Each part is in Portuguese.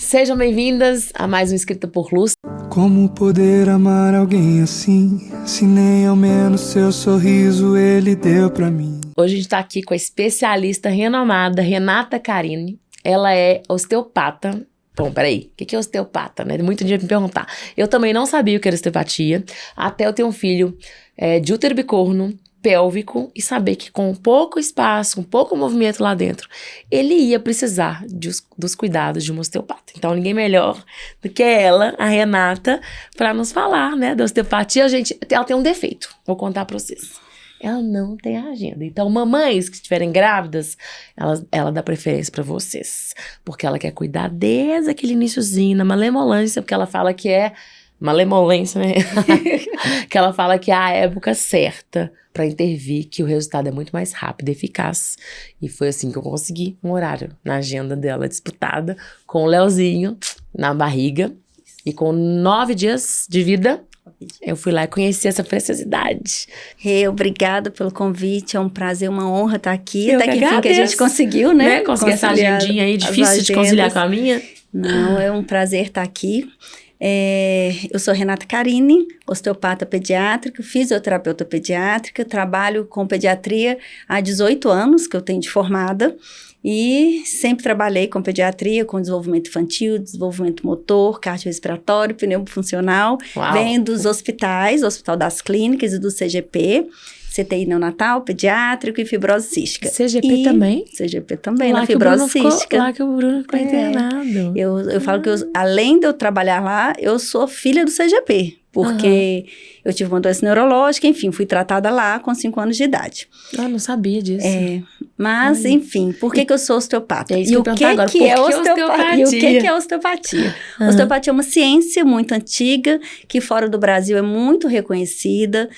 Sejam bem-vindas a mais um Escrita por Luz. Como poder amar alguém assim, se nem ao menos seu sorriso ele deu pra mim? Hoje a gente tá aqui com a especialista renomada Renata Carini. Ela é osteopata. Bom, peraí, o que é osteopata, né? Muito dia me perguntar. Eu também não sabia o que era osteopatia, até eu ter um filho de útero bicorno, pélvico, e saber que com pouco espaço, com pouco movimento lá dentro, ele ia precisar dos cuidados de uma osteopata. Então, ninguém melhor do que ela, a Renata, para nos falar, né, da osteopatia. Gente, ela tem um defeito, vou contar para vocês. Ela não tem agenda. Então, mamães que estiverem grávidas, ela dá preferência para vocês, porque ela quer cuidar desde aquele iniciozinho, na malemolência, porque ela fala que é malemolência, né? Que ela fala que é a época certa para intervir, que o resultado é muito mais rápido e eficaz. E foi assim que eu consegui um horário na agenda dela disputada, com o Leozinho na barriga. E com 9 dias de vida, eu fui lá e conheci essa preciosidade. Obrigada pelo convite, é um prazer, uma honra estar aqui. Eu até que enfim que a gente conseguiu, né? Conseguir essa agendinha aí, difícil de conciliar com a minha. Não, é um prazer estar aqui. Eu sou Renata Carini, osteopata pediátrica, fisioterapeuta pediátrica, trabalho com pediatria há 18 anos que eu tenho de formada e sempre trabalhei com pediatria, com desenvolvimento infantil, desenvolvimento motor, cardiorrespiratório, pneumofuncional. Venho dos hospitais, Hospital das Clínicas e do CGP, CTI neonatal, pediátrico e fibrose cística. CGP também? CGP também, na fibrose cística. Lá que o Bruno ficou internado. Eu falo que, além de eu trabalhar lá, eu sou filha do CGP. Porque eu tive uma doença neurológica, enfim, fui tratada lá com 5 anos de idade. Ah, não sabia disso. Mas, enfim, por que eu sou osteopata? E o que é osteopatia? E o que é osteopatia? Osteopatia é uma ciência muito antiga, que fora do Brasil é muito reconhecida,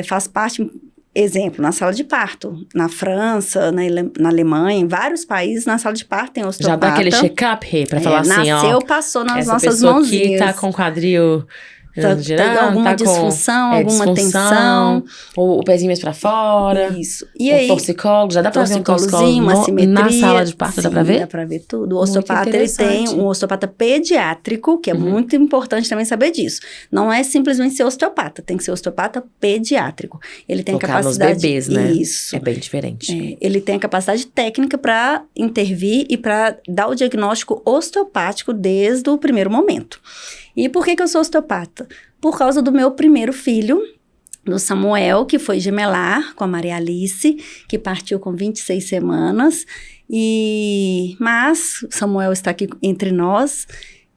faz parte... Exemplo, na sala de parto, na França, na Alemanha, em vários países, na sala de parto tem osteopata. Já dá aquele check-up, Rê, pra falar assim, nasceu, passou nas nossas pessoa mãozinhas. Aqui tá com quadril... Tem alguma disfunção, alguma tensão. Ou o pezinho mais pra fora. Isso. E aí, torcicólogo, já dá pra ver um torcicólogo uma simetria. Na sala de parto, sim, dá pra ver? Dá pra ver tudo. O osteopata, ele tem um osteopata pediátrico, que é muito importante também saber disso. Não é simplesmente ser osteopata, tem que ser osteopata pediátrico. Ele tem capacidade... nos bebês, né? Isso. É bem diferente. Ele tem a capacidade técnica para intervir e para dar o diagnóstico osteopático desde o primeiro momento. E por que eu sou osteopata? Por causa do meu primeiro filho, do Samuel, que foi gemelar com a Maria Alice, que partiu com 26 semanas. Mas Samuel está aqui entre nós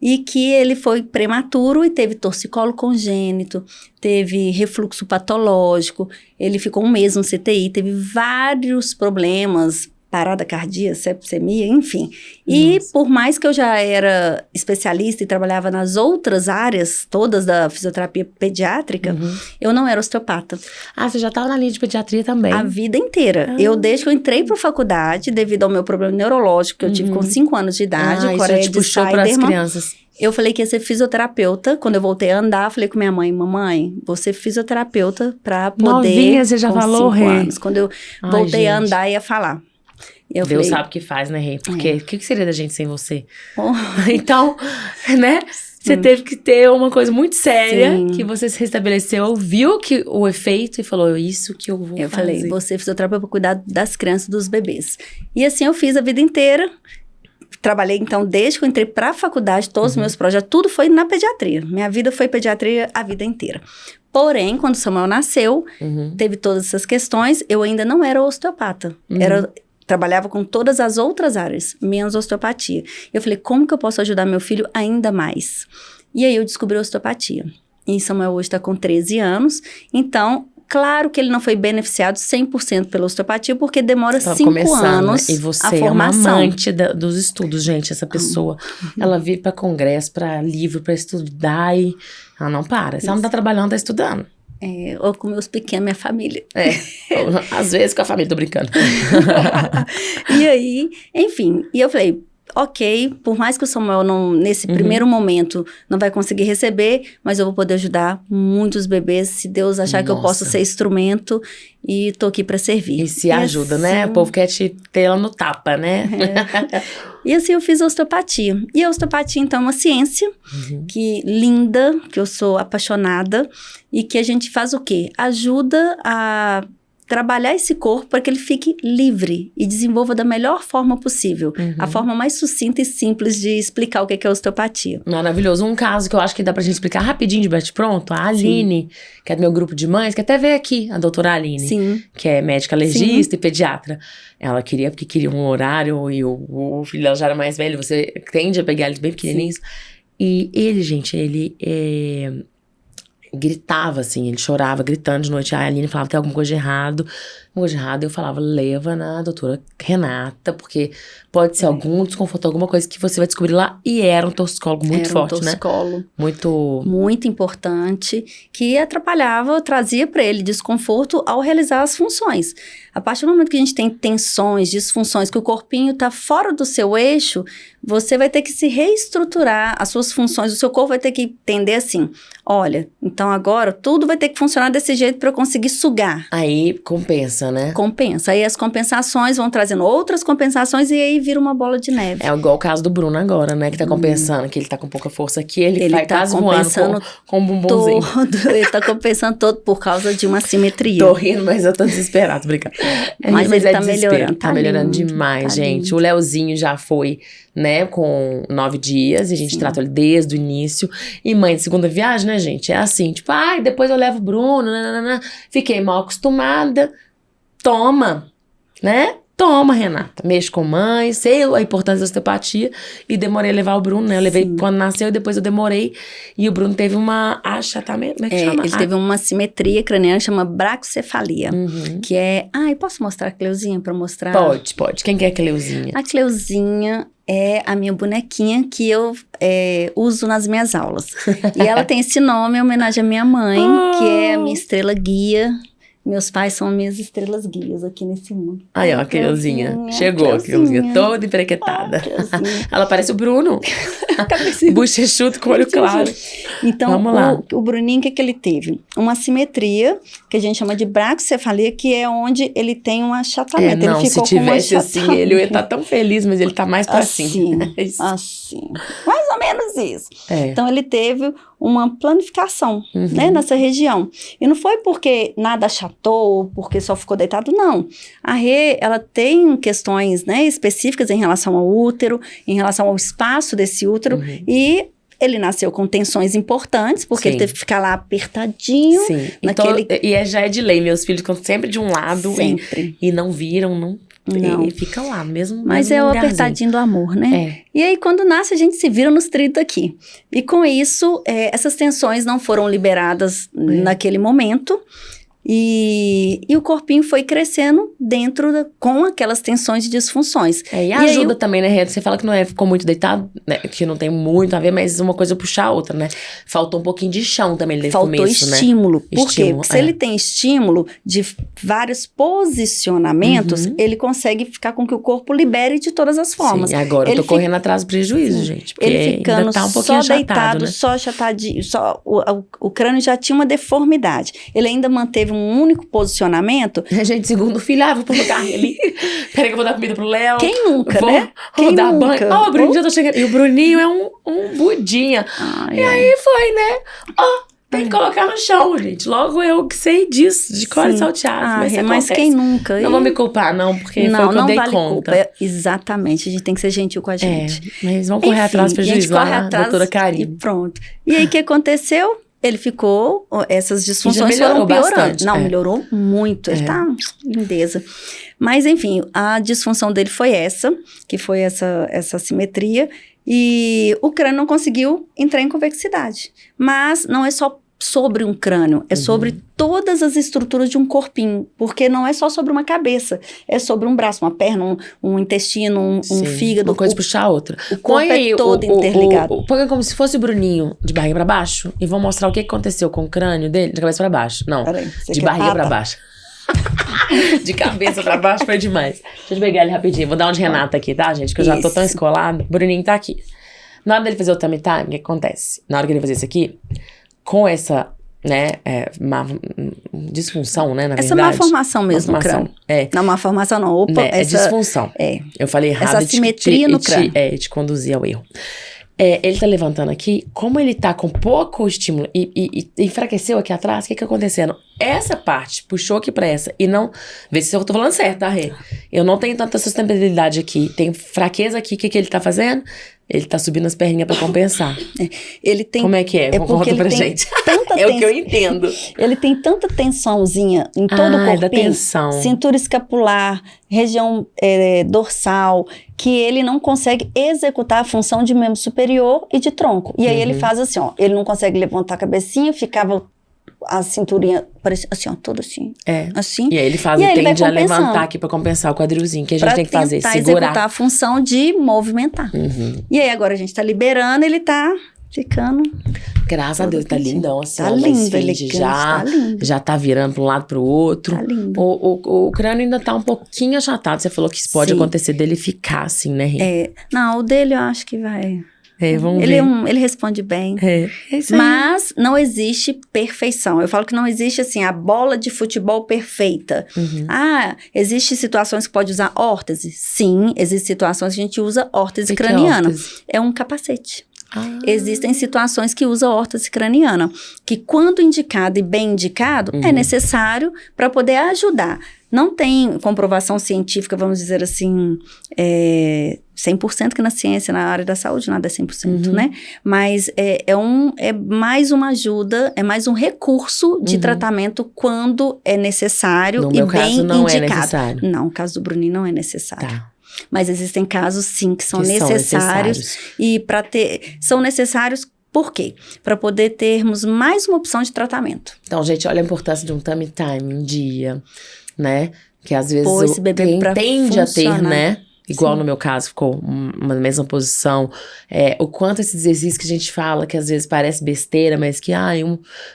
e que ele foi prematuro e teve torcicolo congênito, teve refluxo patológico, ele ficou 1 mês no CTI, teve vários problemas, parada cardíaca, sepsemia, enfim. E por mais que eu já era especialista e trabalhava nas outras áreas todas da fisioterapia pediátrica, eu não era osteopata. Ah, você já estava na linha de pediatria também? A vida inteira. Desde que eu entrei para a faculdade, devido ao meu problema neurológico que eu tive com 5 anos de idade, Coreia de puxou para as crianças. Eu falei que ia ser fisioterapeuta. Quando eu voltei a andar, falei com minha mãe, mamãe, vou ser fisioterapeuta para poder... Novinha, você já falou, Rê? Quando eu voltei a andar, ia falar. Deus sabe o que faz, né, Rê? Porque o que seria da gente sem você? Então, né? Você teve que ter uma coisa muito séria, que você se restabeleceu, viu que o efeito e falou, isso que eu vou fazer. Eu falei, você é fisioterapeuta para cuidar das crianças, dos bebês. E assim eu fiz a vida inteira. Trabalhei, então, desde que eu entrei para a faculdade, todos os meus projetos, tudo foi na pediatria. Minha vida foi pediatria a vida inteira. Porém, quando Samuel nasceu, teve todas essas questões, eu ainda não era osteopata. Trabalhava com todas as outras áreas, menos osteopatia. Eu falei, como que eu posso ajudar meu filho ainda mais? E aí eu descobri a osteopatia. E Samuel hoje está com 13 anos, então... Claro que ele não foi beneficiado 100% pela osteopatia, porque demora 5 anos né? E você a formação. É uma amante dos estudos, gente, essa pessoa. Ela vive para congresso, para livro, para estudar e ela não para. Se ela não tá trabalhando, tá estudando. Ou com meus pequenos, minha família. Às vezes com a família, tô brincando. E aí, enfim, e eu falei... ok, por mais que o Samuel nesse primeiro momento não vai conseguir receber, mas eu vou poder ajudar muitos bebês, se Deus achar que eu posso ser instrumento e tô aqui para servir. E se ajuda, assim, né? O povo quer te ter ela no tapa, né? E assim eu fiz a osteopatia. E a osteopatia, então, é uma ciência que linda, que eu sou apaixonada, e que a gente faz o quê? Ajuda a trabalhar esse corpo para que ele fique livre e desenvolva da melhor forma possível. A forma mais sucinta e simples de explicar o que é osteopatia. Maravilhoso. Um caso que eu acho que dá pra gente explicar rapidinho de bate-pronto, a Aline, que é do meu grupo de mães, que até veio aqui, a doutora Aline, que é médica alergista e pediatra. Ela queria, porque queria um horário, e o filho dela já era mais velho, você tende a pegar eles bem pequenininhos. E ele, gente, ele gritava assim, ele chorava gritando de noite. A Aline falava, tem alguma coisa de errado. Eu falava, leva na doutora Renata, porque pode ser algum desconforto, alguma coisa que você vai descobrir lá. E era um torcicólogo muito forte, né? Torcicólogo. Muito importante, que atrapalhava, trazia para ele desconforto ao realizar as funções. A partir do momento que a gente tem tensões, disfunções, que o corpinho tá fora do seu eixo, você vai ter que se reestruturar as suas funções, o seu corpo vai ter que entender assim, olha, então agora tudo vai ter que funcionar desse jeito para eu conseguir sugar. Aí compensa, né? Compensa. Aí as compensações vão trazendo outras compensações e aí vira uma bola de neve. É igual o caso do Bruno agora, né? Que tá compensando, que ele tá com pouca força aqui, ele vai tá quase voando com um bumbumzinho. Ele tá compensando todo por causa de uma simetria. Tô rindo, mas eu tô desesperado, brincar. Mas ele tá melhorando. Tá melhorando demais, gente. Lindo. O Leozinho já foi, né, com 9 dias, e a gente tratou ele desde o início. E mãe de segunda viagem, né, gente? É assim, tipo, ai, depois eu levo o Bruno, nananana. Fiquei mal acostumada. Toma, né? Toma, Renata. Mexo com mãe, sei a importância da osteopatia. E demorei a levar o Bruno, né? Eu levei quando nasceu, depois eu demorei. E o Bruno teve uma achatamento, como é que chama? Ele teve uma simetria craniana, chama braquicefalia. Que é... Ai, posso mostrar a Cleuzinha pra mostrar? Pode. Quem que é a Cleuzinha? A Cleuzinha é a minha bonequinha que eu uso nas minhas aulas. E ela tem esse nome em homenagem à minha mãe, que é a minha estrela guia. Meus pais são minhas estrelas guias aqui nesse mundo. Aí, ó, a Cleuzinha. Chegou, a Cleuzinha toda emprequetada. Ela parece o Bruno. Bochechudo com olho claro. Então, vamos lá. O Bruninho, o que ele teve? Uma simetria, que a gente chama de braquicefalia, que é onde ele tem um achatamento. Não, ele ficou se tivesse com um assim, ele ia estar tão feliz, mas ele tá mais pra cima. Assim. Mais ou menos isso. É. Então, ele teve uma planificação, né, nessa região. E não foi porque nada achatou, porque só ficou deitado, não. A Rê, ela tem questões, né, específicas em relação ao útero, em relação ao espaço desse útero, e ele nasceu com tensões importantes, porque ele teve que ficar lá apertadinho. Naquele... Então, já é de lei, meus filhos ficam sempre de um lado e não viram, não. E fica lá, mesmo. Mas é o apertadinho do amor, né? E aí, quando nasce, a gente se vira nos 30 aqui. E com isso, essas tensões não foram liberadas naquele momento. E o corpinho foi crescendo com aquelas tensões e disfunções. E ajuda também, né, Rita? Você fala que não ficou muito deitado, né? Que não tem muito a ver, mas uma coisa puxa a outra, né? Faltou um pouquinho de chão também desde o começo, né? Faltou estímulo. Por quê? Porque se ele tem estímulo de vários posicionamentos, ele consegue ficar com que o corpo libere de todas as formas. Sim, agora eu tô correndo atrás do prejuízo, gente. Porque ele ficando ainda tá um pouquinho só achatado, deitado, né? só achatadinho, o crânio já tinha uma deformidade. Ele ainda manteve um único posicionamento. Gente, segundo o filho, vou pôr o carro ali. Peraí que eu vou dar comida pro Léo. Quem nunca, né? Vou dar banho. O Bruninho já tá chegando. E o Bruninho é um budinha. Aí foi, né? Tem que colocar no chão, gente. Logo eu que sei disso, de cor e salteado. Mas quem nunca? Não vou me culpar, não, porque foi o que eu dei vale conta. Culpa. Exatamente, a gente tem que ser gentil com a gente. Mas vamos correr atrás do prejuízo lá, doutora Karine. E pronto. E aí, o que aconteceu? Ele ficou, essas disfunções foram piorando. Bastante, melhorou muito. Ele tá lindeza. Mas, enfim, a disfunção dele foi essa, que foi essa simetria. E o crânio não conseguiu entrar em convexidade. Mas não é só sobre um crânio, é sobre todas as estruturas de um corpinho, porque não é só sobre uma cabeça, é sobre um braço, uma perna, um intestino, um fígado. Uma coisa puxar a outra. O corpo é todo interligado. Põe como se fosse o Bruninho de barriga pra baixo e vou mostrar o que aconteceu com o crânio dele, de cabeça pra baixo. Não, de barriga pra baixo. De cabeça pra baixo foi demais. Deixa eu pegar ele rapidinho. Vou dar um de Renata aqui, tá, gente? Que eu já tô tão escolada. Bruninho tá aqui. Na hora dele fazer o tummy time, o que acontece? Na hora que ele fazer isso aqui, com essa, né, disfunção, né, na essa verdade. má formação mesmo no crânio. Não, má formação não. Opa, né, essa... É disfunção. Eu falei errado. Essa assimetria no crânio. Te conduzir ao erro. Ele tá levantando aqui, como ele tá com pouco estímulo e enfraqueceu aqui atrás, o que acontecendo? Essa parte puxou aqui pra essa e não... Vê se eu tô falando certo, tá, Rê? Eu não tenho tanta sustentabilidade aqui, tenho fraqueza aqui, o que ele tá fazendo? Ele tá subindo as perninhas pra compensar. Ele tem... Como é que é? Conta pra gente. É o que eu entendo. Ele tem tanta tensãozinha em todo o corpinho. Da tensão. Cintura escapular, região dorsal, que ele não consegue executar a função de membro superior e de tronco. E aí ele faz assim, ó. Ele não consegue levantar a cabecinha, ficava a cinturinha, parecia assim, ó, toda assim. Assim. E aí ele faz, tende a levantar aqui pra compensar o quadrilzinho, que a gente tem que fazer, segurar. Pra executar a função de movimentar. E aí agora a gente tá liberando, ele tá ficando... Graças a Deus, tá lindão assim. Tá lindo, elegante, tá lindo. Já tá virando pra um lado pro outro. Tá lindo. O crânio ainda tá um pouquinho achatado. Você falou que isso pode acontecer dele ficar assim, né, Rê? Não, o dele eu acho que vai... Vamos ver. Ele responde bem. É isso aí. Mas não existe perfeição. Eu falo que não existe, assim, a bola de futebol perfeita. Existem situações que pode usar órtese? Sim, existem situações que a gente usa órtese craniana. É um capacete. Existem situações que usam órtese craniana, que quando indicado e bem indicado, é necessário para poder ajudar. Não tem comprovação científica, vamos dizer assim, 100% que na ciência, na área da saúde, nada é 100%, né? Mas é mais uma ajuda, é mais um recurso de tratamento quando é necessário no e meu bem caso, não indicado. É necessário. Não, o caso do Bruninho não é necessário. Tá. Mas existem casos, sim, que são necessários. E para ter... São necessários... Por quê? Para poder termos mais uma opção de tratamento. Então, gente, olha a importância de um tummy time em dia, né? Que às vezes esse bebê tende a ter, funcionar. né? Igual Sim. no meu caso, ficou uma mesma posição. O quanto esses exercícios que a gente fala, que às vezes parece besteira, mas que,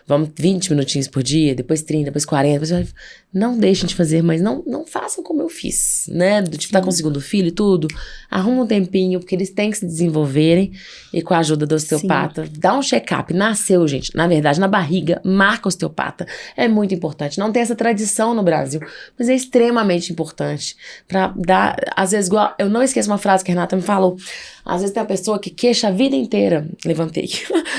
vamos 20 minutinhos por dia, depois 30, depois 40, depois... Não deixem de fazer, mas não façam como eu fiz, né? Do tipo, tá com o segundo filho e tudo. Arruma um tempinho, porque eles têm que se desenvolverem. E com a ajuda do osteopata, dá um check-up. Nasceu, gente, na verdade, na barriga, marca o osteopata. É muito importante. Não tem essa tradição no Brasil, mas é extremamente importante. Pra dar, às vezes, igual, eu não esqueço uma frase que a Renata me falou. Às vezes tem uma pessoa que queixa a vida inteira. Levantei.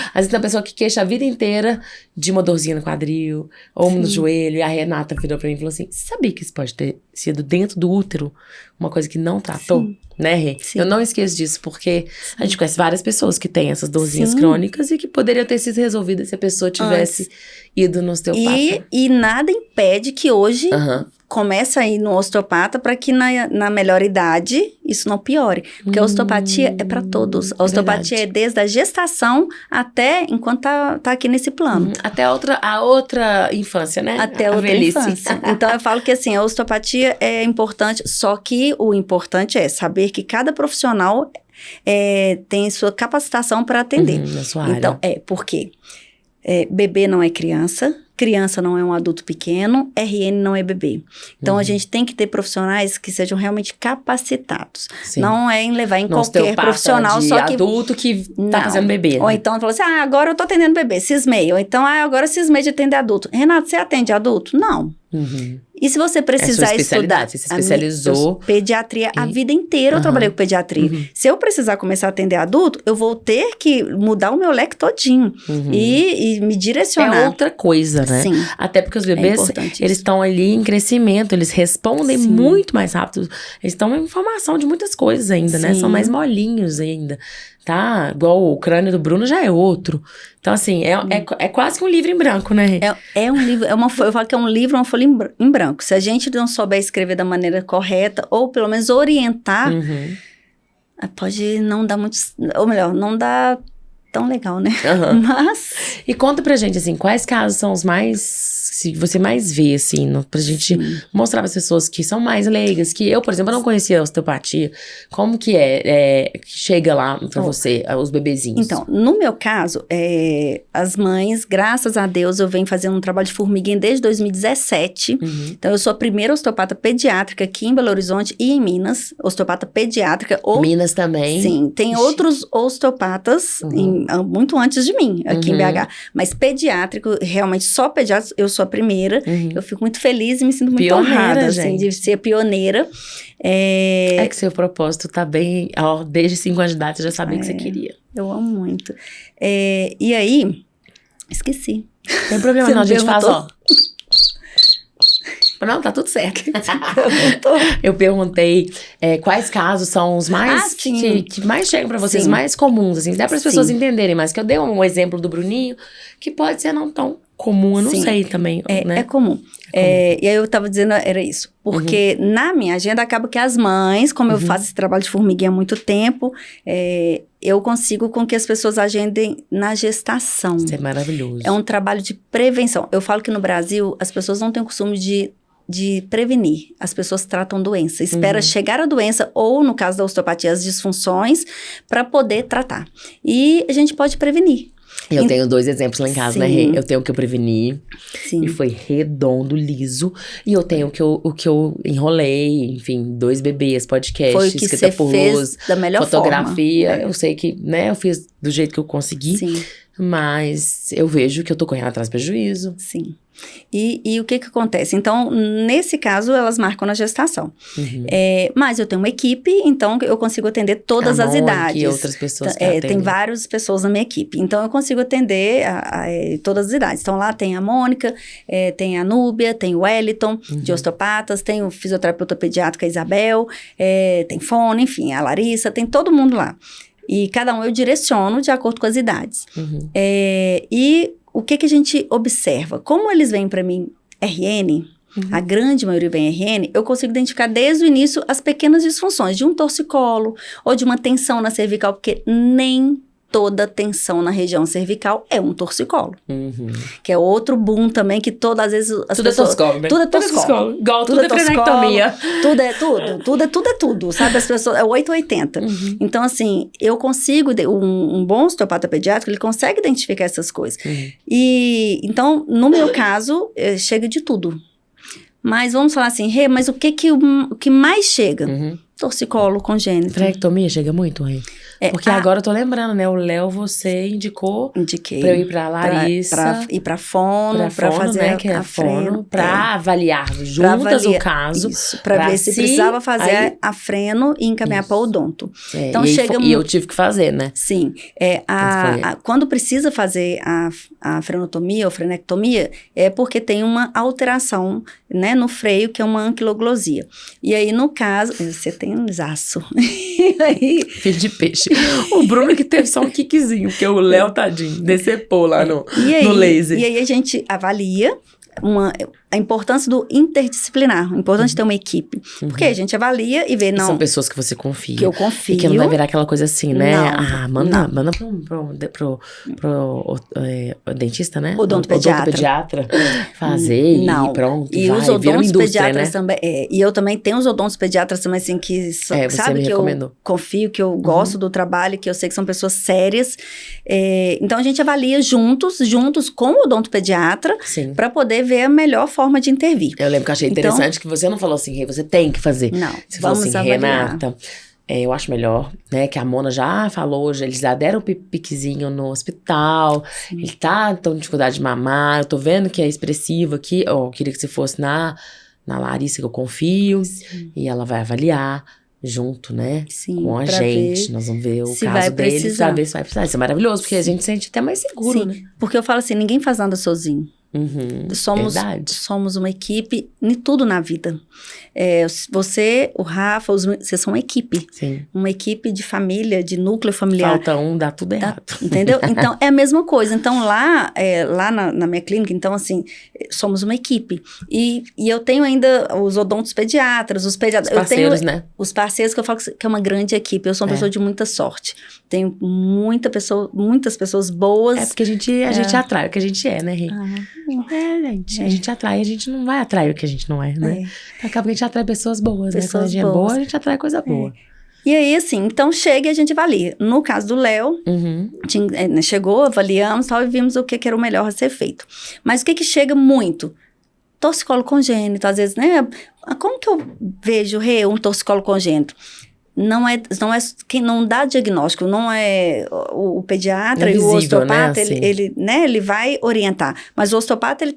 Às vezes tem uma pessoa que queixa a vida inteira de uma dorzinha no quadril, ou no joelho. E a Renata virou pra mim e falou assim: sabia que isso pode ter sido dentro do útero? Uma coisa que não tratou? Sim. Né, Rê? Sim. Eu não esqueço disso, porque a gente conhece várias pessoas que têm essas dorzinhas crônicas e que poderiam ter sido resolvidas se a pessoa tivesse ido no osteopata. E nada impede que hoje comece a ir no osteopata para que na melhor idade isso não piore. Porque a osteopatia é para todos. A osteopatia é desde a gestação até enquanto tá aqui nesse plano. Até a outra infância, né? Até a outra velhice. infância. Então eu falo que assim, a osteopatia é importante, só que o importante é saber que cada profissional tem sua capacitação para atender. Na sua área. Então, por quê? Bebê não é criança, criança não é um adulto pequeno, RN não é bebê. Então, a gente tem que ter profissionais que sejam realmente capacitados. Sim. Não é em levar em Não, qualquer profissional, de só que... adulto que tá fazendo bebê. Ou então, falou assim, agora eu tô atendendo bebê, cismei. Ou então, agora cismei de atender adulto. Renato, você atende adulto? Não. E se você precisar estudar... Você se especializou. Pediatria, a vida inteira eu trabalhei com pediatria. Se eu precisar começar a atender adulto, eu vou ter que mudar o meu leque todinho. E me direcionar. É outra coisa, né? Sim. Até porque os bebês, eles estão ali em crescimento, eles respondem muito mais rápido. Eles estão em formação de muitas coisas ainda, né? São mais molinhos ainda, tá? Igual o crânio do Bruno já é outro. Então, assim, é quase que um livro em branco, né? É um livro, eu falo que é um livro, uma folha em branco. Se a gente não souber escrever da maneira correta, ou pelo menos orientar, pode não dar muito... Ou melhor, não dá tão legal, né? Mas... E conta pra gente, assim, quais casos são os mais você mais vê, assim, pra gente mostrar para as pessoas que são mais leigas, que eu, por exemplo, eu não conhecia a osteopatia. Como que que chega lá pra você, os bebezinhos? Então, no meu caso, as mães, graças a Deus, eu venho fazendo um trabalho de formiguinha desde 2017. Então, eu sou a primeira osteopata pediátrica aqui em Belo Horizonte e em Minas, osteopata pediátrica. Minas também? Sim, tem outros osteopatas muito antes de mim, aqui em BH. Mas pediátrico, realmente só pediátrico, eu sou a primeira. Eu fico muito feliz e me sinto muito pioneira, honrada, gente. assim, de ser pioneira. É que seu propósito tá bem... desde 5 anos de idade, você já sabia que você queria. Eu amo muito. E aí... Esqueci. Não tem problema não, a gente faz, ó... Não, tá tudo certo. Eu perguntei quais casos são os mais que mais chegam pra vocês, mais comuns, assim, dá para as pessoas entenderem mais. Que eu dei um exemplo do Bruninho, que pode ser não tão comum, eu não sei também, né? É comum. E aí eu tava dizendo, era isso. Porque na minha agenda acaba que as mães, como eu faço esse trabalho de formiguinha há muito tempo, eu consigo com que as pessoas agendem na gestação. Isso é maravilhoso. É um trabalho de prevenção. Eu falo que no Brasil as pessoas não têm o costume de prevenir. As pessoas tratam doença. Espera chegar a doença ou, no caso da osteopatia, as disfunções, para poder tratar. E a gente pode prevenir. Eu tenho 2 exemplos lá em casa, né, Rê? Eu tenho o que eu preveni, Sim. e foi redondo, liso. E eu tenho o que eu enrolei, enfim, 2 bebês, podcast, foi o que escrita você por fez luz, da melhor fotografia. forma. Eu sei que, né, eu fiz do jeito que eu consegui. Sim. Mas eu vejo que eu tô correndo atrás do prejuízo. Sim. E o que acontece? Então, nesse caso, elas marcam na gestação. Mas eu tenho uma equipe, então eu consigo atender todas as idades. E outras pessoas que tem várias pessoas na minha equipe. Então, eu consigo atender todas as idades. Então, lá tem a Mônica, tem a Núbia, tem o Wellington, de osteopatas, tem o fisioterapeuta pediátrica Isabel, tem Fone, enfim, a Larissa, tem todo mundo lá. E cada um eu direciono de acordo com as idades. E o que a gente observa? Como eles vêm para mim RN, a grande maioria vem RN, eu consigo identificar desde o início as pequenas disfunções de um torcicolo ou de uma tensão na cervical, porque nem toda tensão na região cervical é um torcicolo. Que é outro boom também, que todas as vezes as tudo pessoas... É torcicolo, né? Tudo é torcicolo. Igual tudo é frenectomia. Tudo é tudo, sabe? As pessoas... É 880. Então, assim, eu consigo... Um bom osteopata pediátrico, ele consegue identificar essas coisas. E, então, no meu caso, chega de tudo. Mas vamos falar assim, Rê, mas o que mais chega? Torcicolo congênito. Frenectomia chega muito, Rê? Porque agora eu tô lembrando, né? O Léo, você indiquei pra eu ir pra Larissa. Pra ir pra fono, pra fazer, né, que é a fono. Pra avaliar juntas o caso. Isso, pra ver se precisava fazer a freno e encaminhar pra odonto. Então, e eu tive que fazer, né? Sim. Quando precisa fazer a frenotomia ou frenectomia, é porque tem uma alteração, né, no freio, que é uma anquiloglosia. E aí, no caso... Você tem um zaço. Filho de peixe. O Bruno que teve só um kickzinho, porque o Léo, tadinho, decepou lá no laser. E aí a gente avalia a importância do interdisciplinar, a importância de ter uma equipe. Porque a gente avalia e vê, não... São pessoas que você confia. Que eu confio. E que não vai virar aquela coisa assim, né? Manda pro dentista, né? Odontopediatra. Fazer e pronto. E os odontopediatras também. E eu também tenho os odontopediatras também, assim, que sabe que eu confio, que eu gosto do trabalho, que eu sei que são pessoas sérias. Então a gente avalia juntos com o odontopediatra, para poder ver a melhor forma de intervir. Eu lembro que eu achei interessante que você não falou assim, Rê, você tem que fazer. Não, você falou assim, avaliar. Renata, eu acho melhor, né, que a Mona já falou, eles já deram um piquezinho no hospital, ele tá com dificuldade de mamar, eu tô vendo que é expressivo aqui, eu queria que você fosse na Larissa, que eu confio, e ela vai avaliar junto, né, com a gente, nós vamos ver o caso deles, pra ver se vai precisar. Isso é maravilhoso, porque a gente se sente até mais seguro, né? Porque eu falo assim, ninguém faz nada sozinho. Somos uma equipe em tudo na vida. Você, o Rafa, vocês são uma equipe. Sim. Uma equipe de família, de núcleo familiar. Falta um, dá tudo errado. Entendeu? Então, é a mesma coisa. Então, lá na minha clínica, então, assim, somos uma equipe. E eu tenho ainda os odontos pediatras, os pediatras. Os parceiros, eu tenho, né? Os parceiros, que eu falo que é uma grande equipe. Eu sou uma pessoa de muita sorte. Tenho muitas pessoas boas. Porque a gente atrai o que a gente é, né, Rê? Gente, a gente atrai, a gente não vai atrair o que a gente não é, né? Então, acaba que a gente atrai pessoas boas, né? Quando a gente é boa, a gente atrai coisa boa. E aí, assim, então chega e a gente avalia. No caso do Léo, chegou, avaliamos tal, e vimos o que era o melhor a ser feito. Mas o que chega muito? Torcicolo congênito, às vezes, né? Como que eu vejo um torcicolo congênito? Não é quem não dá diagnóstico, não é o pediatra e o osteopata, né? Assim. ele vai orientar. Mas o osteopata, ele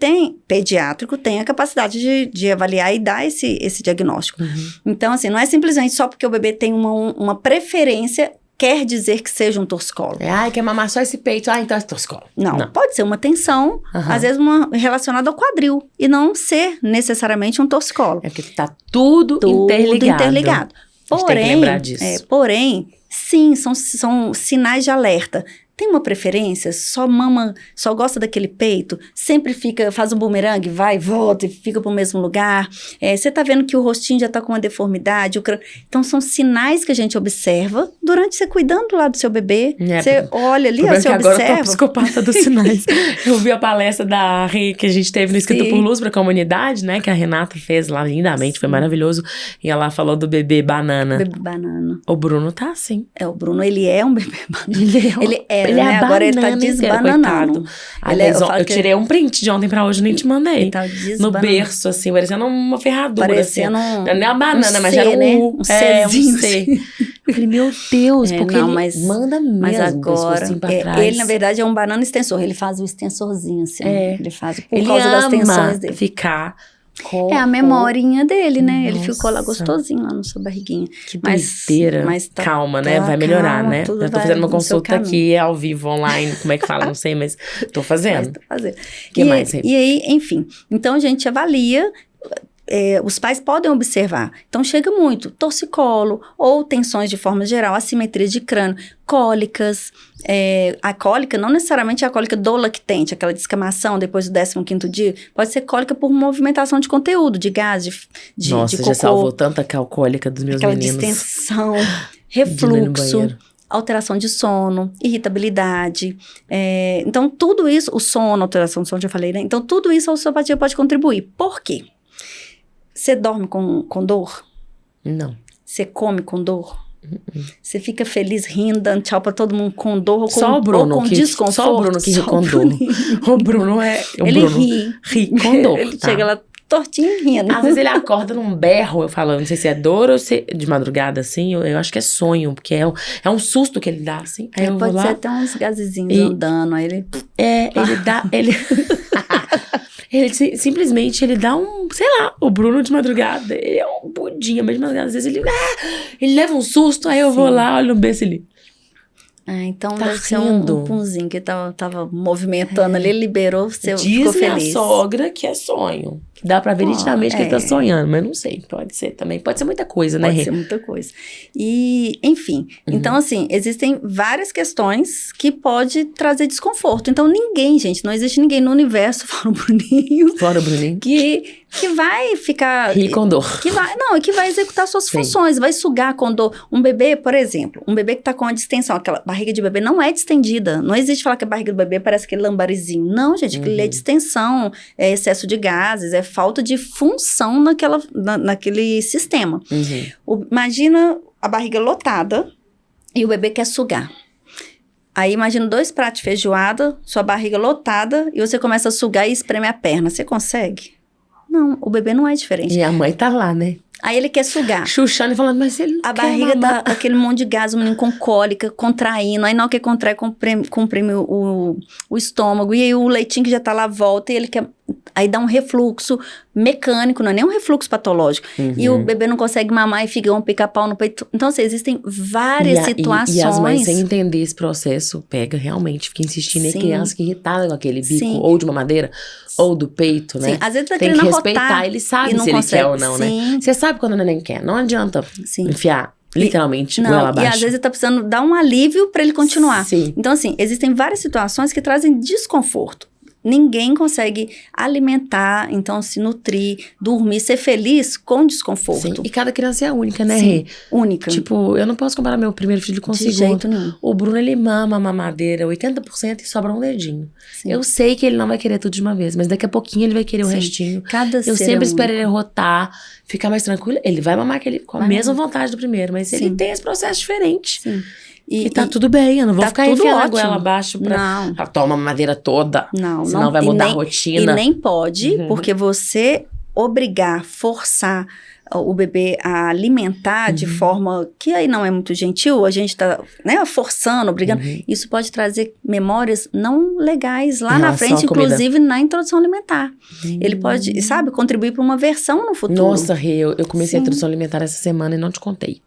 pediátrico, tem a capacidade de avaliar e dar esse diagnóstico. Então, assim, não é simplesmente só porque o bebê tem uma preferência, quer dizer que seja um torcicolo. Quer mamar só esse peito, então é torcicolo. Não, pode ser uma tensão, às vezes relacionada ao quadril, e não ser necessariamente um torcicolo. É porque tá tudo interligado. Porém, tem que lembrar disso. Sim, são sinais de alerta. Tem uma preferência? Só mama, só gosta daquele peito? Sempre faz um bumerangue, vai e volta e fica pro mesmo lugar. Você tá vendo que o rostinho já tá com uma deformidade. Então, são sinais que a gente observa durante você cuidando lá do seu bebê. Você olha ali, você observa. Agora eu tô psicopata dos sinais. Eu vi a palestra da Rê, que a gente teve no Escrito por Luz pra comunidade, né? Que a Renata fez lá lindamente, foi maravilhoso. E ela falou do bebê banana. Bebê banana. O Bruno tá assim. O Bruno, ele é um bebê banana. Ele é né? Agora ele tá desbananando. Aliás, eu tirei um print de ontem pra hoje, nem te mandei. Ele tá no berço, assim, parecendo uma ferradura. Parecendo assim. Não é uma banana, mas C, era né? um Czinho. Um C. Eu falei, meu Deus, porque ele manda mesmo. Mas agora, assim pra trás. ele na verdade é um banana extensor. Ele faz o extensorzinho, assim. Ele faz por ele causa das tensões dele. Ficar com a memorinha dele, né? Nossa. Ele ficou lá gostosinho, lá na sua barriguinha. Que doideira. Mas calma, né? Vai melhorar, né? Eu tô fazendo uma consulta aqui, ao vivo, online. Como é que fala? Não sei, mas tô fazendo. Que mais? E aí, enfim. Então, a gente avalia... os pais podem observar. Então, chega muito torcicolo ou tensões de forma geral, assimetria de crânio, cólicas. A cólica não necessariamente é a cólica do lactente, aquela descamação depois do 15º dia. Pode ser cólica por movimentação de conteúdo, de gás, de Nossa, cocô. Já salvou tanta calcólica dos meus meninos. Aquela distensão, refluxo, alteração de sono, irritabilidade. Então, tudo isso, o sono, alteração do sono, já falei, né? Então, tudo isso a osteopatia pode contribuir. Por quê? Você dorme com dor? Não. Você come com dor? Você fica feliz rindo, dando tchau pra todo mundo com dor ou com, só o Bruno ou com desconforto? Só o Bruno que ri com dor. O Bruno ele ri com dor. Ele chega lá tortinho rindo. Às vezes ele acorda num berro, eu falo, não sei se é dor ou se de madrugada, assim, eu acho que é sonho, porque é um susto que ele dá, assim. Aí eu pode vou ser lá, até uns gasezinhos andando, aí ele... ele dá... Ele simplesmente, ele dá sei lá, o Bruno de madrugada, ele é um budinha, mas de madrugada, às vezes ele leva um susto, aí eu vou lá, olho no berço ali. Então deve ser um punzinho que tava movimentando ali, ele liberou, ficou feliz. Diz minha sogra que é sonho. Que dá pra ver nitidamente que ele tá sonhando, mas não sei, pode ser também. Pode ser muita coisa, né, Rê? Pode ser muita coisa. E, enfim, então assim, existem várias questões que pode trazer desconforto. Então ninguém, gente, não existe ninguém no universo, fora o Bruninho. Que vai ficar... Rir com dor. Que vai executar suas funções, vai sugar com dor. Um bebê, por exemplo, um bebê que tá com a distensão, aquela barriga de bebê não é distendida. Não existe falar que a barriga do bebê parece aquele lambarizinho. Não, gente, aquilo é distensão, é excesso de gases, é falta de função naquele sistema. Imagina a barriga lotada e o bebê quer sugar. Aí imagina 2 pratos de feijoada, sua barriga lotada, e você começa a sugar e espreme a perna. Você consegue? Não, o bebê não é diferente. E a mãe tá lá, né? Aí ele quer sugar. Chuchando e falando, mas ele não a barriga dá aquele monte de gás, o menino com cólica, contraindo. Aí na hora que contrai, comprime o estômago. E aí o leitinho que já tá lá volta e ele quer... Aí dá um refluxo mecânico, não é nem um refluxo patológico. E o bebê não consegue mamar e fica um pica-pau no peito. Então, assim, existem várias situações. E as mães, sem entender esse processo, fica insistindo em criança que irritada com aquele bico, ou de mamadeira, ou do peito, né? Sim, às vezes tá tem querendo que respeitar, ele sabe se ele quer ou não, né? Você sabe quando o neném quer, não adianta enfiar. Literalmente, goela abaixo. E às vezes ele tá precisando dar um alívio pra ele continuar. Sim. Então, assim, existem várias situações que trazem desconforto. Ninguém consegue alimentar, então se nutrir, dormir, ser feliz com desconforto. Sim, e cada criança é única, né, Sim, Rê? única. Tipo, eu não posso comparar meu primeiro filho com o De segundo. jeito nenhum. O Bruno, ele mama a mamadeira 80% e sobra um dedinho. Sim. Eu sei que ele não vai querer tudo de uma vez, mas daqui a pouquinho ele vai querer o Sim. restinho. Cada Eu ser sempre é espero único. ele rotar, ficar mais tranquilo. Ele vai mamar aquele, com a Vai mesma mamar. vontade do primeiro, mas ele Sim. tem esse processo diferente. Sim. E tá tudo bem, eu não vou tá ficar tudo enfiando a ótimo. goela abaixo pra... Não. Ah, toma a madeira toda, Não, senão não, vai e mudar nem- a rotina. E nem pode, Uhum. porque você obrigar, forçar o bebê a alimentar de forma que aí não é muito gentil, a gente tá, né, forçando, obrigando. Uhum. Isso pode trazer memórias não legais lá Em na relação frente, à comida. inclusive na introdução alimentar. Ele pode, sabe, contribuir para uma versão no futuro. Nossa, Rê, eu comecei a Sim. introdução alimentar essa semana e não te contei.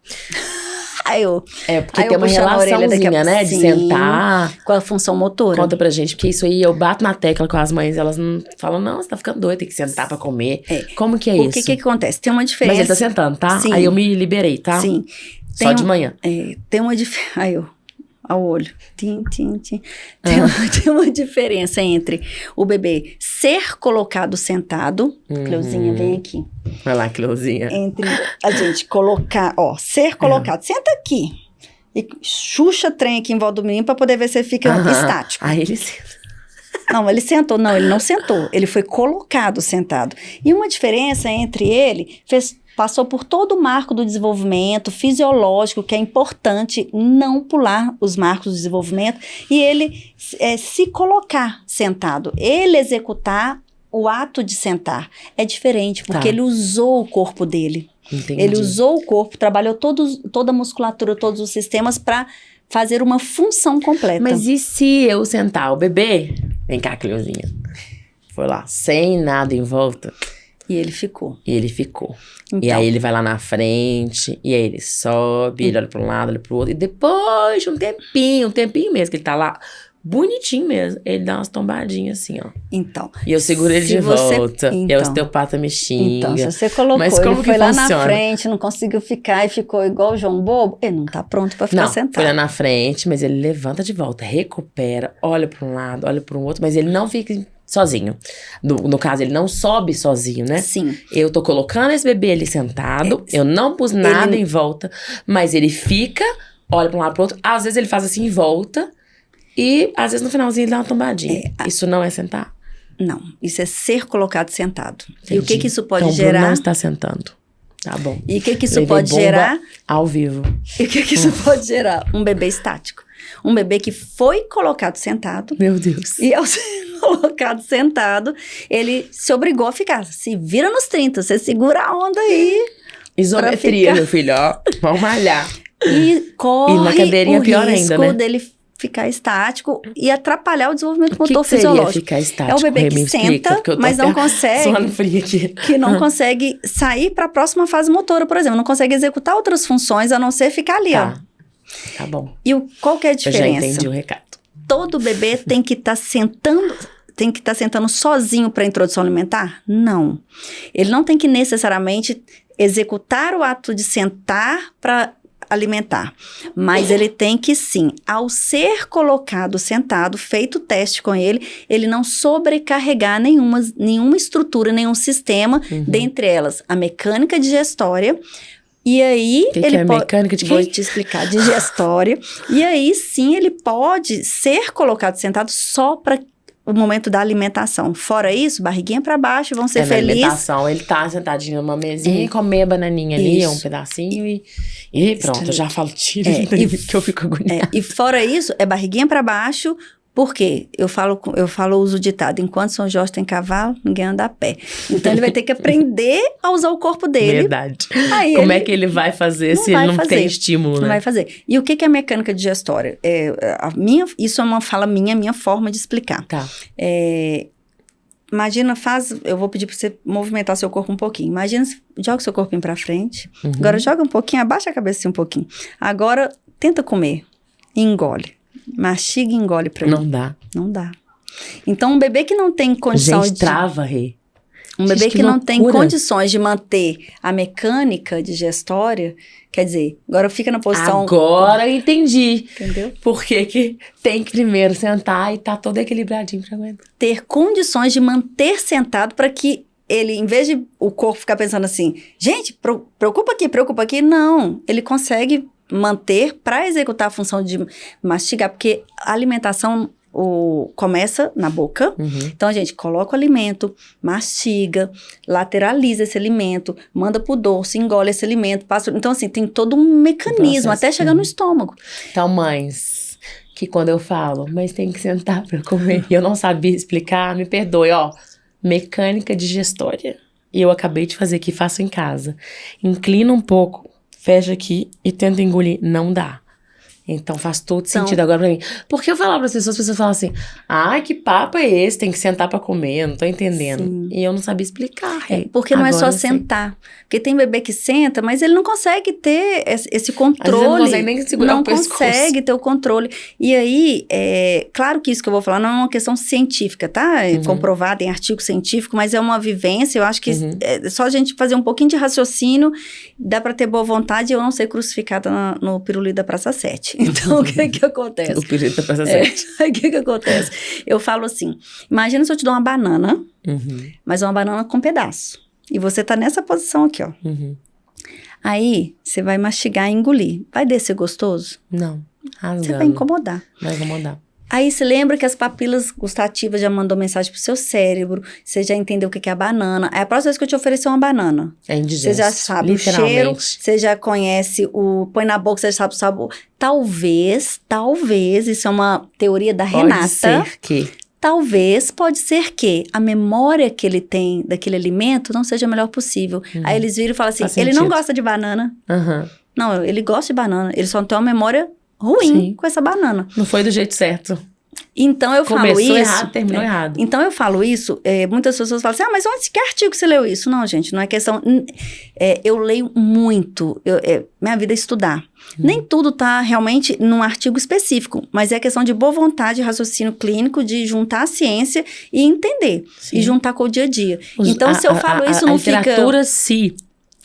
Aí eu, É, porque Aí tem eu uma puxando a orelha daqui a- relaçãozinha, né? De Sim. sentar. com a função motora. Conta pra gente, porque isso aí eu bato na tecla com as mães, elas não falam, não, você tá ficando doida, tem que sentar pra comer. É. Como que é O isso? que acontece? Tem uma diferença. Mas ele tá sentando, tá? Sim. Aí eu me liberei, tá? Sim. Só Tem de um- manhã. Tem uma diferença. Aí eu, ao olho. Tim, tim, tim. Tem uma diferença entre o bebê ser colocado sentado. Cleuzinha, vem aqui. Vai lá, Cleuzinha. Entre a gente colocar, ó, ser colocado. Senta aqui. E xuxa trem aqui em volta do menino pra poder ver se ele fica estático. Aí ele senta. Não, ele sentou. Não, ele não sentou. Ele foi colocado sentado. E uma diferença entre ele passou por todo o marco do desenvolvimento fisiológico, que é importante não pular os marcos do desenvolvimento, e ele se colocar sentado. Ele executar o ato de sentar. É diferente, porque Tá. ele usou o corpo dele. Entendi. Ele usou o corpo, trabalhou toda a musculatura, todos os sistemas para fazer uma função completa. Mas e se eu sentar o bebê? Vem cá, Cleuzinha. Foi lá, sem nada em volta. E ele ficou. E ele ficou. E Então. aí ele vai lá na frente, e aí ele sobe, ele olha pra um lado, olha pro outro. E depois de um tempinho mesmo, que ele tá lá, bonitinho mesmo, ele dá umas tombadinhas assim, ó. Então. E eu seguro ele se de você- volta. E aí o então. osteopata me xinga. Então, se você colocou, Mas como ele que foi lá na funciona? frente, não conseguiu ficar e ficou igual o João Bobo, ele não tá pronto para ficar Não, foi sentado. lá na frente, mas ele levanta de volta, recupera, olha pra um lado, olha pra um outro, mas ele não fica sozinho. No caso, ele não sobe sozinho, né? Sim. Eu tô colocando esse bebê ali sentado, eu não pus nada em volta, mas ele fica, olha pra um lado pro outro, às vezes ele faz assim em volta, e às vezes no finalzinho ele dá uma tombadinha. Isso não é sentar? Não, isso é ser colocado sentado. E o que Entendi. isso pode Então, o Bruno gerar? não está sentando. Tá bom. E o que isso Levei pode bomba gerar? ao vivo. E o que isso pode gerar? Um bebê estático. Um bebê que foi colocado sentado. Meu Deus. E ao ser colocado sentado, ele se obrigou a ficar. Se vira nos 30, você segura a onda aí. Isometria, ficar- meu filho, ó. Vamos malhar. E corre E na cadeirinha o pior risco ainda, né? dele ficar estático e atrapalhar o desenvolvimento O que motor que seria fisiológico. ficar estático? É o bebê Rê, que me explica, senta, porque eu tô mas não até consegue. suando frio aqui. Que não consegue sair para a próxima fase motora, por exemplo. Não consegue executar outras funções a não ser ficar ali, ó. Tá bom. E qual que é a Eu já diferença? entendi o recado. Todo bebê tem que estar sentando sozinho para a introdução alimentar? Não. Ele não tem que necessariamente executar o ato de sentar para alimentar. Mas ele tem que sim, ao ser colocado sentado, feito o teste com ele não sobrecarregar nenhuma estrutura, nenhum sistema, dentre elas a mecânica digestória. E aí, O que é mecânica de quê? Vou te explicar, digestória. E aí, sim, ele pode ser colocado sentado só para o momento da alimentação. Fora isso, barriguinha para baixo, vão ser Na felizes. alimentação, ele tá sentadinho numa mesinha e comer a bananinha ali, Isso. um pedacinho e pronto, eu já falo, tira ele daí, que eu fico agoniada. E fora isso, é barriguinha para baixo. Por quê? Eu uso o ditado, enquanto São Jorge tem cavalo, ninguém anda a pé. Então, ele vai ter que aprender a usar o corpo dele. Verdade. Aí Como é que ele vai fazer se ele não tem estímulo, né? Não vai fazer. E o que é a mecânica digestória? Isso é uma fala minha forma de explicar. Tá. Imagina, eu vou pedir para você movimentar seu corpo um pouquinho. Imagina, joga seu corpinho para frente. Agora joga um pouquinho, abaixa a cabeça um pouquinho. Agora, tenta comer e engole. Mastiga e engole para mim. Não dá. Não dá. Então, um bebê que não tem condição Gente, de... trava, Rê. Um bebê Gente, que que não tem loucura. condições de manter a mecânica digestória, quer dizer, agora fica na posição... Agora eu entendi. Entendeu? Por que tem que primeiro sentar e tá todo equilibradinho pra aguentar. Ter condições de manter sentado para que ele, em vez de o corpo ficar pensando assim, gente, preocupa aqui, não. Ele consegue manter para executar a função de mastigar, porque a alimentação começa na boca. Então, a gente coloca o alimento, mastiga, lateraliza esse alimento, manda pro dorso, engole esse alimento, passa... Então, assim, tem todo um mecanismo até chegar no estômago. Então, mães, que quando eu falo, mas tem que sentar pra comer, e eu não sabia explicar, me perdoe, ó. Mecânica digestória. E eu acabei de fazer aqui, faço em casa. Inclina um pouco, fecha aqui e tenta engolir. Não dá. Então faz todo sentido agora pra mim. Porque eu falava pras pessoas, as pessoas falam assim, ai, que papo é esse? Tem que sentar pra comer, eu não tô entendendo. Sim. E eu não sabia explicar. Porque não é Agora só eu sei. sentar. Porque tem bebê que senta, mas ele não consegue ter esse controle. Às vezes ele não consegue nem segurar o pescoço. Não consegue ter o controle. E aí, claro que isso que eu vou falar não é uma questão científica, tá? É comprovado em artigo científico, mas é uma vivência. Eu acho que é só a gente fazer um pouquinho de raciocínio, dá pra ter boa vontade e eu não ser crucificada no pirulito da Praça 7. Então, o que acontece? O pirulito da Praça 7. O que acontece? Eu falo assim, imagina se eu te dou uma banana, mas uma banana com pedaço. E você tá nessa posição aqui, ó. Aí, você vai mastigar e engolir. Vai descer gostoso? Não, rasgando. Você vai incomodar. Vai incomodar. Aí, você lembra que as papilas gustativas já mandou mensagem pro seu cérebro. Você já entendeu o que é a banana. Aí, a próxima vez que eu te oferecer uma banana, É indigesto. você já sabe o cheiro, você já conhece põe na boca, você já sabe o sabor. Talvez, isso é uma teoria da Renata. Pode ser que... Pode ser que a memória que ele tem daquele alimento não seja a melhor possível. Aí eles viram e falam assim, Faz ele não sentido. gosta de banana. Aham. Não, ele gosta de banana. Ele só tem uma memória ruim Sim. com essa banana. Não foi do jeito certo. Então eu falo isso... Começou errado, terminou errado. Então eu falo isso, muitas pessoas falam assim, mas onde, que artigo você leu isso? Não, gente, não é questão... eu leio muito, minha vida é estudar. Nem tudo tá realmente num artigo específico, mas é questão de boa vontade, raciocínio clínico, de juntar a ciência e entender. Sim. E juntar com o dia a dia. Então, se eu falo isso, não fica... A literatura se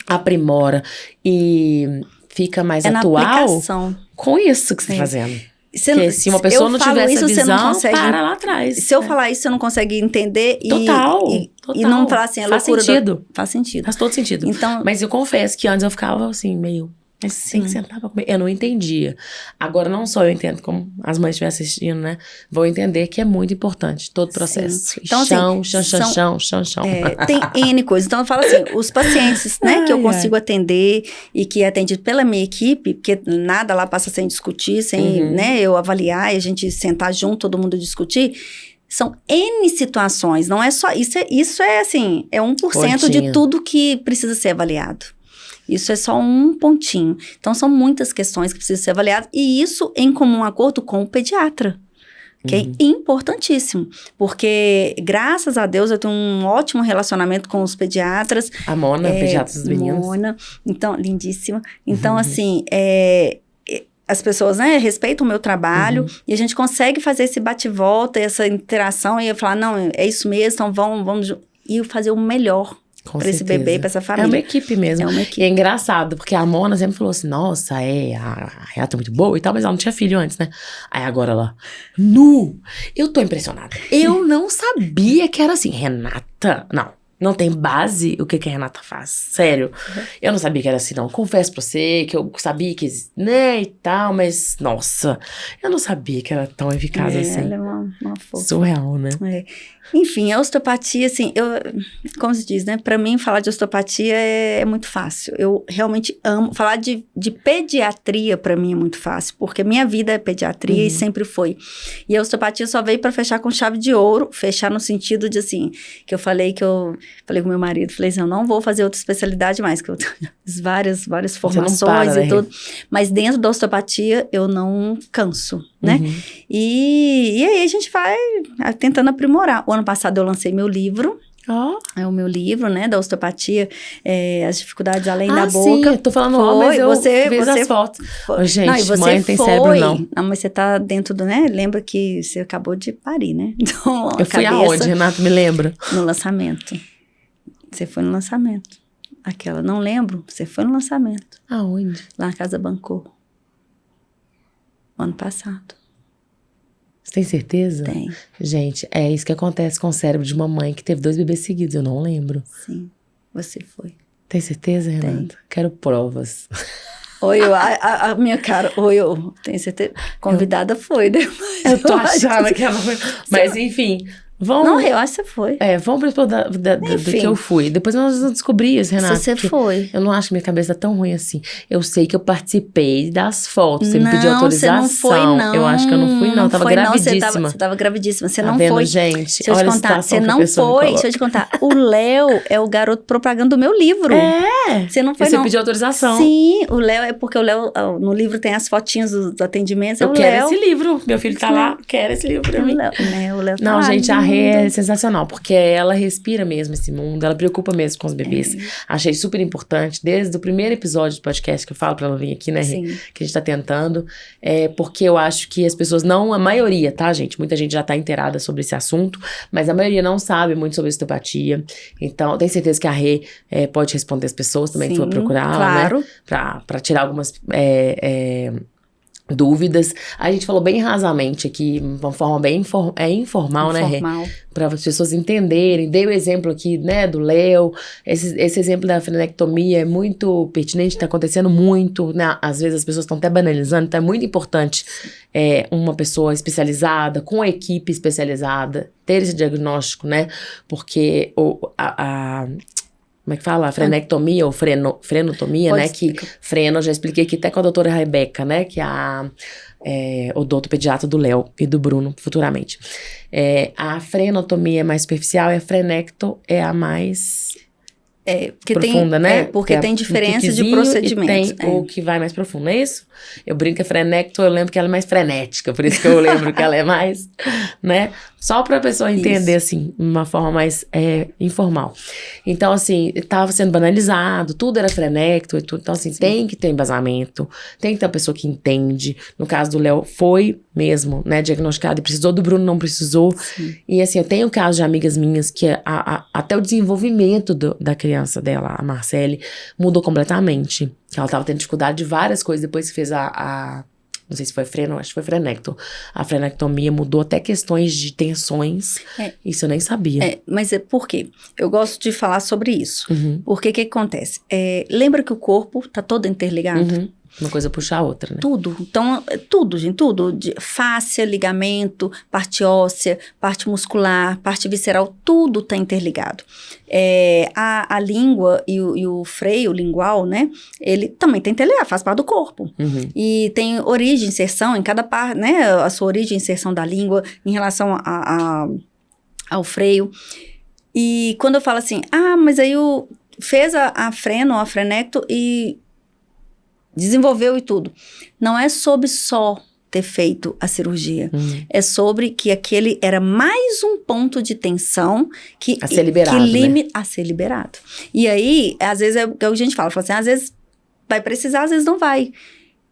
aprimora e fica mais na atual aplicação. com isso que você tá fazendo. Você Porque se uma pessoa não tiver essa você não visão, consegue... para lá atrás. Se eu falar isso, você não consegue entender Total. e não falar assim, Faz sentido. Faz sentido. Faz todo sentido. Então, Mas eu confesso que antes eu ficava assim, meio... Mas tem que sentar pra comer. Eu não entendia. Agora, não só eu entendo, como as mães estiverem assistindo, né? Vão entender que é muito importante todo o processo. Então, chão. Tem N coisas. Então, eu falo assim, os pacientes, né, que eu consigo atender e que é atendido pela minha equipe, porque nada lá passa sem discutir, sem, né, eu avaliar e a gente sentar junto, todo mundo discutir. São N situações, não é só... Isso é assim, é 1% Pontinho. de tudo que precisa ser avaliado. Isso é só um pontinho. Então, são muitas questões que precisam ser avaliadas. E isso em comum acordo com o pediatra. Que é importantíssimo. Porque, graças a Deus, eu tenho um ótimo relacionamento com os pediatras. A Mona, pediatra dos meninos. Mona. Então, lindíssima. Então, assim, as pessoas, né, respeitam o meu trabalho. E a gente consegue fazer esse bate-volta, essa interação. E eu falar, não, é isso mesmo, então vamos... E fazer o melhor. Pra esse bebê, pra essa família. É uma equipe mesmo. É uma equipe. E é engraçado, porque a Mona sempre falou assim, nossa, a Renata é muito boa e tal, mas ela não tinha filho antes, né? Aí agora ela, eu tô impressionada. Eu não sabia que era assim, Renata, não tem base o que a Renata faz, sério. Eu não sabia que era assim, não. Confesso pra você que eu sabia que, né, e tal, mas, nossa, eu não sabia que era tão eficaz assim. Ela é uma fofa. Surreal, né? Enfim, a osteopatia, assim, como se diz, né? Pra mim, falar de osteopatia é muito fácil. Eu realmente amo. Falar de pediatria, pra mim, é muito fácil. Porque minha vida é pediatria e sempre foi. E a osteopatia só veio pra fechar com chave de ouro. Fechar no sentido de, assim, que eu falei com meu marido. Falei assim, eu não vou fazer outra especialidade mais. Que eu fiz várias formações e tudo. Mas dentro da osteopatia, eu não canso, né? E aí, a gente vai tentando aprimorar. O ano passado eu lancei meu livro. É o meu livro, né, da osteopatia, as dificuldades além da boca. Sim, eu tô falando mas eu fiz as fotos. Gente, não, e você mãe tem cérebro, não. Mas você tá dentro do, né, lembra que você acabou de parir, né? Então, eu fui aonde, Renato, me lembra? No lançamento. Você foi no lançamento. Aquela, não lembro, você foi no lançamento. Aonde? Lá na Casa Bancô. Ano passado. Você tem certeza? Tem. Gente, é isso que acontece com o cérebro de uma mãe que teve 2 bebês seguidos, eu não lembro. Sim, você foi. Tem certeza, Renata? Tem. Quero provas. Oi, a minha cara, oi, eu tenho certeza. Convidada foi, né? Eu tô achando que ela foi. Mas enfim, vamos. Não, eu acho que você foi. Vamos pra do que eu fui. Depois nós vamos descobrir isso, Renata. Se você porque foi. Eu não acho que minha cabeça tá tão ruim assim. Eu sei que eu participei das fotos. Você me pediu Não, autorização. você não foi, não. Eu acho que eu não fui, não. Eu tava gravidíssima. Você tava gravidíssima. Você Tá não vendo, foi. gente? Deixa eu te Olha a contar. situação Você que a não pessoa me foi. coloca. Deixa eu te contar. O Léo é o garoto propaganda do meu livro. Você não foi, E você não. pediu autorização. Sim, o Léo é porque o Léo, no livro tem as fotinhas dos atendimentos. Eu o quero Léo. esse livro. Meu filho tá lá, quero esse livro pra mim. O Léo tá Não, lá, gente, a Rê é lindo. sensacional, porque ela respira mesmo esse mundo, ela preocupa mesmo com os bebês. Achei super importante, desde o primeiro episódio do podcast que eu falo pra ela vir aqui, né, Rê? Sim. Que a gente tá tentando, porque eu acho que as pessoas não, a maioria, tá, gente? Muita gente já tá inteirada sobre esse assunto, mas a maioria não sabe muito sobre osteopatia. Então, eu tenho certeza que a Rê pode responder as pessoas também que Sim, for procurar, claro. né? Pra tirar algumas dúvidas. A gente falou bem rasamente aqui, de uma forma bem informal, né, Rê? Informal. Para as pessoas entenderem. Dei o exemplo aqui, né, do Léo. Esse exemplo da frenectomia é muito pertinente, está acontecendo muito, né? Às vezes as pessoas estão até banalizando, então é muito importante uma pessoa especializada, com a equipe especializada, ter esse diagnóstico, né? Porque como é que fala? A frenectomia ou frenotomia, Pode né? Que freno, eu já expliquei aqui até com a doutora Rebeca, né? Que é o odontopediatra do Léo e do Bruno, futuramente. A frenotomia é mais superficial e a frenecto é a mais Porque profunda, né? Porque tem diferença de procedimentos. E tem o que vai mais profundo, não é isso? Eu brinco que a frenecto, eu lembro que ela é mais frenética, por isso que eu lembro que ela é mais, né? Só pra pessoa entender, assim, de uma forma mais informal. Então, assim, tava sendo banalizado, tudo era frenecto e tudo. Então, assim, tem que ter embasamento, tem que ter uma pessoa que entende. No caso do Léo, foi mesmo, né, diagnosticado e precisou, do Bruno não precisou. Sim. E, assim, eu tenho casos de amigas minhas que até o desenvolvimento da criança dela, a Marcele, mudou completamente. Ela tava tendo dificuldade de várias coisas depois que fez não sei se foi acho que foi frenecto. A frenectomia mudou até questões de tensões. Isso eu nem sabia. Mas por quê? Eu gosto de falar sobre isso. Uhum. Porque o que acontece? Lembra que o corpo tá todo interligado? Uhum. Uma coisa puxa a outra, né? Tudo. Então, tudo, gente, tudo. Fáscia, ligamento, parte óssea, parte muscular, parte visceral, tudo tá interligado. A língua e o freio lingual, né? Ele também tá interligado, faz parte do corpo. Uhum. E tem origem, inserção em cada parte, né? A sua origem, inserção da língua em relação ao freio. E quando eu falo assim, mas aí fez a freno, a frenecto e desenvolveu e tudo. Não é sobre só ter feito a cirurgia. É sobre que aquele era mais um ponto de tensão a ser liberado, né? A ser liberado. E aí, às vezes, é o que a gente fala assim, às vezes vai precisar, às vezes não vai.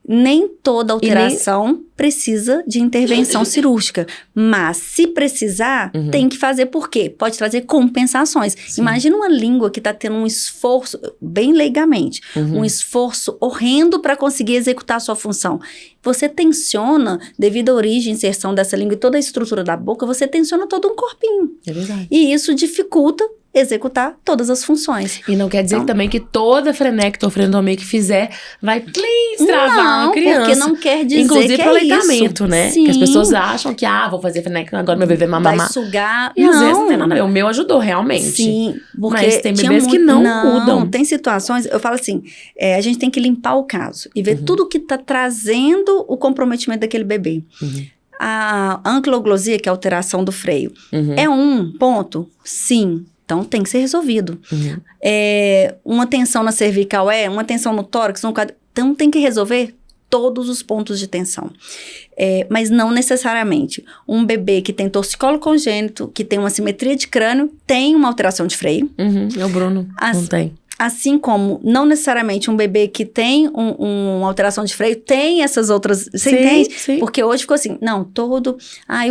Nem toda alteração precisa de intervenção cirúrgica. Mas, se precisar, tem que fazer. Por quê? Pode trazer compensações. Sim. Imagina uma língua que está tendo um esforço, bem leigamente, um esforço horrendo para conseguir executar a sua função. Você tensiona, devido à origem e inserção dessa língua e toda a estrutura da boca, você tensiona todo um corpinho. É verdade. E isso dificulta executar todas as funções. E não quer dizer também que toda frenecto ou frenotomia que fizer vai travar uma criança. Porque não quer dizer inclusive que pro é aleitamento, isso. né? Sim. Que as pessoas acham que, vou fazer frenecto, agora meu bebê vai mamar. Vai sugar. E às vezes não tem nada a ver. O meu ajudou realmente. Sim, porque mas tem bebês que não mudam. Tem situações, eu falo assim, a gente tem que limpar o caso e ver tudo que tá trazendo o comprometimento daquele bebê. A anciloglosia, que é a alteração do freio, é um ponto? Sim. Então, tem que ser resolvido. Uma tensão na cervical uma tensão no tórax, então tem que resolver todos os pontos de tensão. Mas não necessariamente. Um bebê que tem torcicolo congênito, que tem uma simetria de crânio, tem uma alteração de freio. É o Bruno, não tem. assim como não necessariamente um bebê que tem uma alteração de freio tem essas outras, você entende? Sim. Porque hoje ficou assim, não,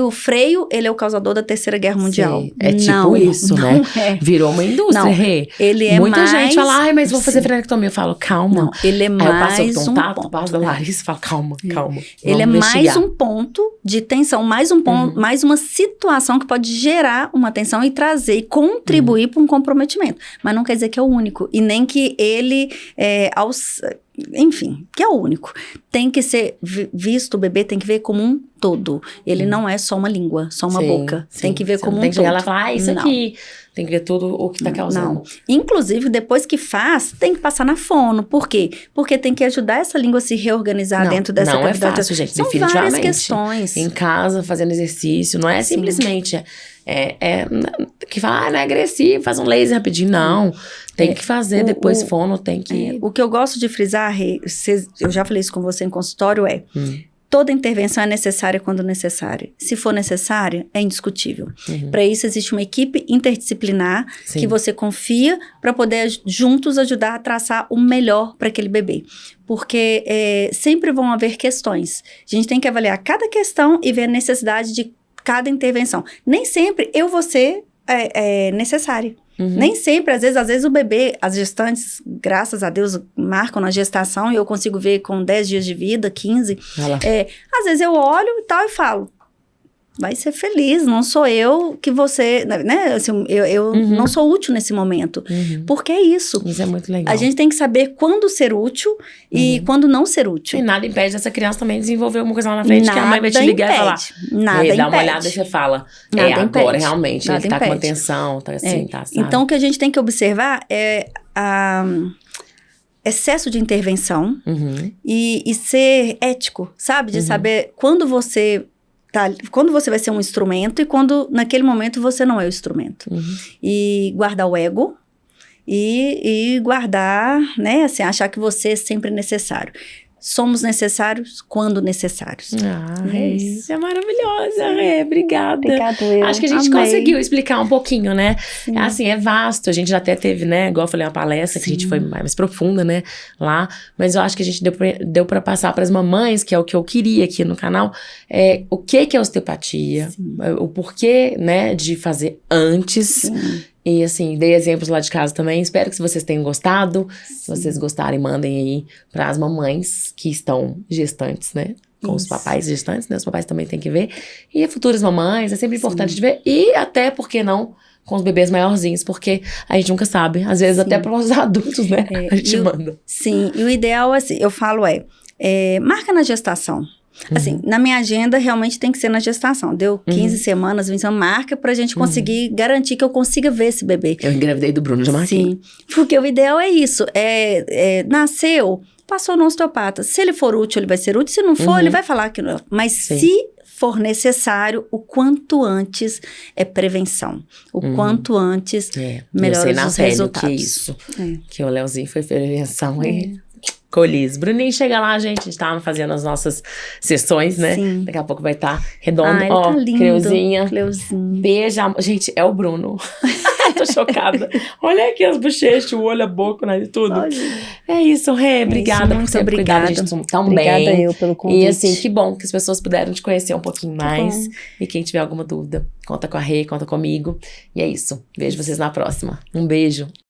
o freio, ele é o causador da Terceira Guerra Mundial. Sim. É tipo não, isso, não né? É. Virou uma indústria, Não, Rê. ele é Muita mais... gente fala, ai, mas vou fazer Sim. frenectomia. Eu falo, calma. Não, ele é Aí eu passo mais um um tato, ponto. passo da Larissa e falo, calma. Ele é Vamos mais investigar. um ponto de tensão, mais um ponto, mais uma situação que pode gerar uma tensão e trazer e contribuir para um comprometimento. Mas não quer dizer que é o único. E nem que ele, enfim, que é o único. Tem que ser visto, o bebê tem que ver como um todo. Ele não é só uma língua, só uma boca. Tem que ver Você como não um tem que todo. chegar lá e falar, isso Não. aqui. Tem que ver tudo o que tá causando. Não. Inclusive, depois que faz, tem que passar na fono. Por quê? Porque tem que ajudar essa língua a se reorganizar dentro dessa Não é cavidade. fácil, gente, São definitivamente. várias questões. Em casa, fazendo exercício, não é Sim. simplesmente que fala, não é agressivo, faz um laser rapidinho. Não, tem que fazer depois fono, tem que... O que eu gosto de frisar, Rê, eu já falei isso com você em consultório, toda intervenção é necessária quando necessária. Se for necessária, é indiscutível. Para isso, existe uma equipe interdisciplinar que você confia para poder juntos ajudar a traçar o melhor para aquele bebê. Porque sempre vão haver questões. A gente tem que avaliar cada questão e ver a necessidade de cada intervenção. Nem sempre eu vou ser necessária. Nem sempre, às vezes o bebê, as gestantes, graças a Deus, marcam na gestação e eu consigo ver com 10 dias de vida, 15. Às vezes eu olho e tal e falo, vai ser feliz, não sou eu que você, né? Assim, eu não sou útil nesse momento. Porque é isso. Isso é muito legal. A gente tem que saber quando ser útil e quando não ser útil. E nada impede essa criança também desenvolver alguma coisa lá na frente, que a mãe vai te ligar e falar. Nada impede. Dá uma olhada e você fala. Agora impede. Nada realmente, ele tá impede. com atenção, tá assim, tá, sabe? Então, o que a gente tem que observar é excesso de intervenção e ser ético, sabe? De saber quando você vai ser um instrumento e quando naquele momento você não é o instrumento. E guardar o ego e guardar, né? Assim, achar que você é sempre necessário. Somos necessários quando necessários. Isso é maravilhosa, obrigada. Obrigada, eu. Acho que a gente Amei. conseguiu explicar um pouquinho, né? Sim. Assim, é vasto. A gente já até teve, né? Igual eu falei, uma palestra que a gente foi mais profunda, né? Lá. Mas eu acho que a gente deu pra passar pras mamães, que é o que eu queria aqui no canal, o que é osteopatia, o porquê, né? De fazer antes. E assim, dei exemplos lá de casa também. Espero que vocês tenham gostado. Se vocês gostarem, mandem aí para as mamães que estão gestantes, né? Com os papais gestantes, né? Os papais também têm que ver. E futuras mamães, é sempre importante de ver. E até, por que não, com os bebês maiorzinhos, porque a gente nunca sabe. Às vezes até para os adultos, né? A gente manda. Sim, e o ideal, assim, eu falo marca na gestação. Assim, na minha agenda, realmente tem que ser na gestação. Deu 15 semanas, 20 semanas, marca pra gente conseguir garantir que eu consiga ver esse bebê. Eu engravidei do Bruno, já marquei. Sim, porque o ideal é isso. Nasceu, passou no osteopata. Se ele for útil, ele vai ser útil. Se não for, ele vai falar que não. Mas se for necessário, o quanto antes é prevenção. O quanto antes melhora os resultados. Que isso. Que o Leozinho foi prevenção e... Colis. Bruninho, chega lá, gente. A gente tava fazendo as nossas sessões, né? Sim. Daqui a pouco vai estar redondo. Ele tá lindo. Creuzinha. Cleuzinho. Beijo. Gente, é o Bruno. Tô chocada. Olha aqui as bochechas, o olho, a boca, né? Tudo. É isso, Rê. Obrigada por sempre cuidar da gente tão Obrigada bem. eu pelo convite. E assim, que bom que as pessoas puderam te conhecer um pouquinho mais. E quem tiver alguma dúvida, conta com a Rê, conta comigo. E é isso. Vejo vocês na próxima. Um beijo.